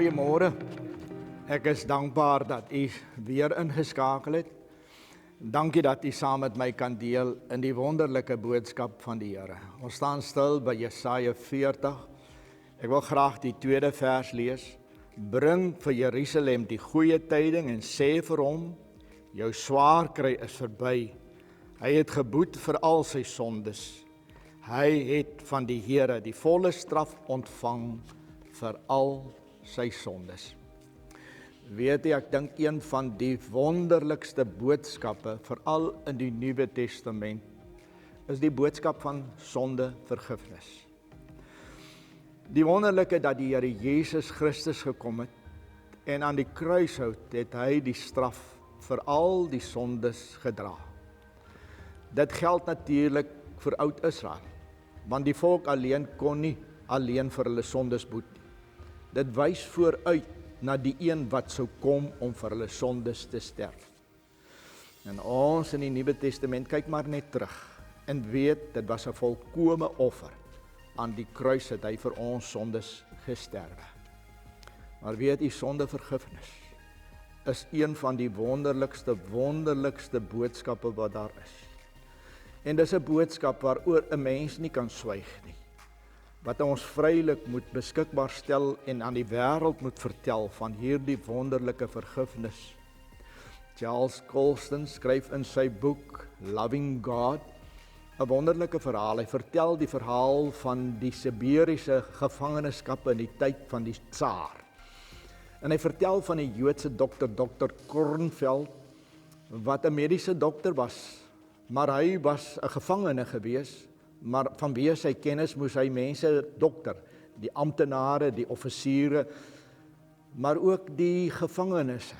Goeiemôre. Ek is dankbaar dat u weer ingeskakel het. Dankie dat u saam met my kan deel in die wonderlike boodskap van die Here. Ons staan stil by Jesaja 40. Ek wil graag die tweede vers lees. Bring vir Jerusalem die goeie tyding en sê vir hom, jou swaar kry is verby. Hy het geboet vir al sy sondes. Hy het van die Here die volle straf ontvang vir al sy sondes. Weet jy, ek dink een van die wonderlikste boodskappe, veral in die Nuwe Testament, is die boodskap van sondevergifnis. Die wonderlike dat die Here Jesus Christus gekom het en aan die kruishout het hy die straf vir al die sondes gedra. Dit geld natuurlik vir oud Israel, want die volk alleen kon nie alleen vir hulle sondes boet nie. Dit wys vooruit na die een wat sou kom om vir hulle sondes te sterf. En ons in die Nuwe Testament kyk maar net terug en weet dit was 'n volkome offer. Aan die kruis het hy vir ons sondes gesterwe. Maar weet u, sondevergifnis is een van die wonderlikste boodskappe wat daar is. En dis 'n boodskap waaroor 'n mens nie kan swyg nie. Wat ons vrylik moet beskikbaar stel en aan die wêreld moet vertel van hierdie wonderlike vergifnis. Charles Colston skryf in sy boek Loving God 'n wonderlike verhaal. Hy vertel die verhaal van die Siberiese gevangenskap in die tyd van die Tsaar. En hy vertel van die Joodse dokter Kornfeld, wat 'n mediese dokter was, maar hy was 'n gevangene gewees, maar vanweë sy kennis moes hy mense dokter, die amptenare, die offisiere, maar ook die gevangenes.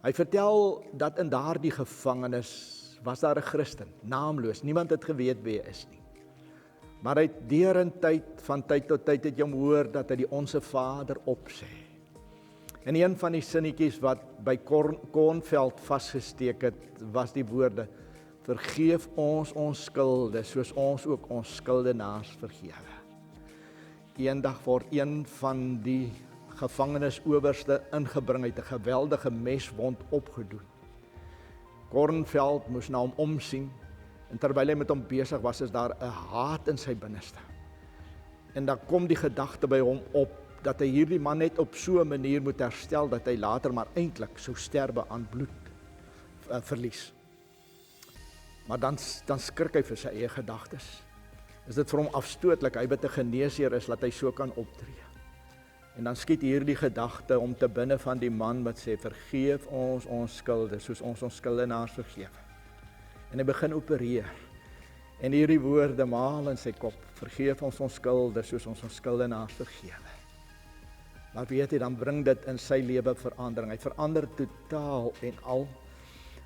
Hy vertel dat in daardie gevangenis was daar 'n Christen, naamloos, niemand het geweet wie hy is nie. Maar hy het van tyd tot tyd het jy hom hoor dat hy die Onse Vader opsê. En een van die sinnetjies wat by Kornfeld vasgesteek het, was die woorde, vergeef ons skulde, soos ons ook ons skuldenaars vergewe. Eendag word een van die gevangenisowerste ingebring, uit 'n geweldige meswond opgedoen. Kornfeld moes na hom omsien, en terwyl hy met hom besig was, is daar 'n haat in sy binneste. En dan kom die gedagte by hom op, dat hy hierdie man net op so 'n manier moet herstel, dat hy later maar eintlik sou sterwe aan bloedverlies. Maar dan skrik hy vir sy eie gedagtes. Is dit vir hom afstootlik, hy wat 'n geneesheer is, dat hy so kan optree. En dan skiet hierdie gedagte om te binne van die man wat sê, vergeef ons skulde, soos ons skuldenaars vergewe. En hy begin opereer. En hierdie woorde maal in sy kop, vergeef ons skulde, soos ons skuldenaars vergewe. Maar weet jy, dan bring dit in sy lewe verandering. Hy verander totaal en al.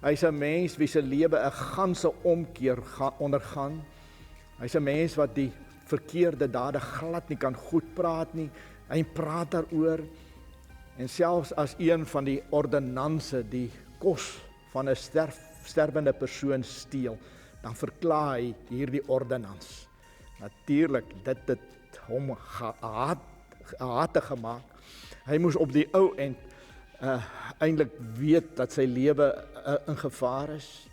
Hy's 'n mens wie se lewe 'n ganse omkeer ondergaan. Hy's 'n mens wat die verkeerde dade glad nie kan goed praat nie. Hy praat daaroor. En selfs as een van die ordonnanse die kos van 'n sterwende persoon steel, dan verklaar hy hierdie ordonnans. Natuurlik, dit het hom hatig gemaak. Hy moes op die ou end eintlik weet dat sy lewe in gevaar is.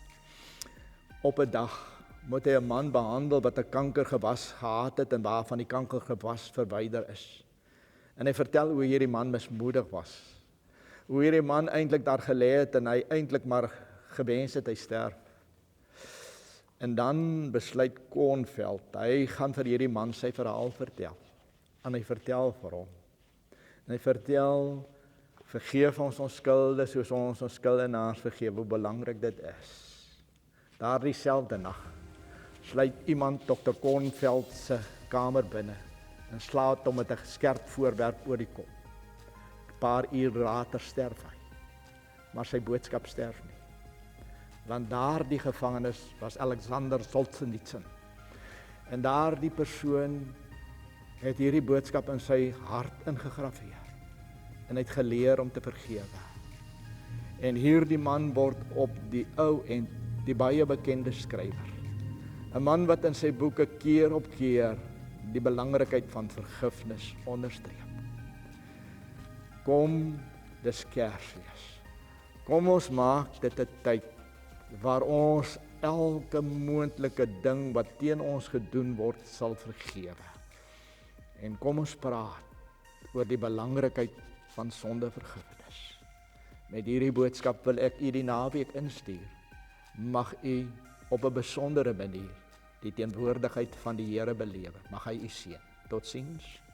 Op 'n dag moet hy 'n man behandel wat 'n kankergewas gehad het en waarvan die kankergewas verwyder is. En hy vertel hoe hierdie man mismoedig was. Hoe hierdie man eintlik daar gelê het en hy eintlik maar gewens het hy sterf. En dan besluit Kornfeld, hy gaan vir hierdie man sy verhaal vertel. En hy vertel vir hom. En hy vertel, vergeef ons skulde, soos ons skuldenaars vergewe, hoe belangrik dit is. Daardie selfde nag sluit iemand Dr. Kornfeld se kamer binne en slaat hom met 'n skerp voorwerp oor die kop. 'n Paar uur later sterf hy. Maar sy boodskap sterf nie. Want daardie gevangenes was Alexander Solzhenitsyn. En daardie persoon het hierdie boodskap in sy hart ingegrafieer. En hy het geleer om te vergewe. En hierdie man word op die ou end die baie bekende skrywer. 'n Man wat in sy boeke keer op keer die belangrikheid van vergifnis onderstreep. Kom, dis Kersfees. Kom ons maak dit 'n tyd waar ons elke moontlike ding wat teen ons gedoen word sal vergewe. En kom ons praat oor die belangrikheid van sondevergifnis. Met hierdie boodskap wil ek u die naweek instuur. Mag u op 'n besondere manier die teenwoordigheid van die Here belewe. Mag hy u seën. Totsiens.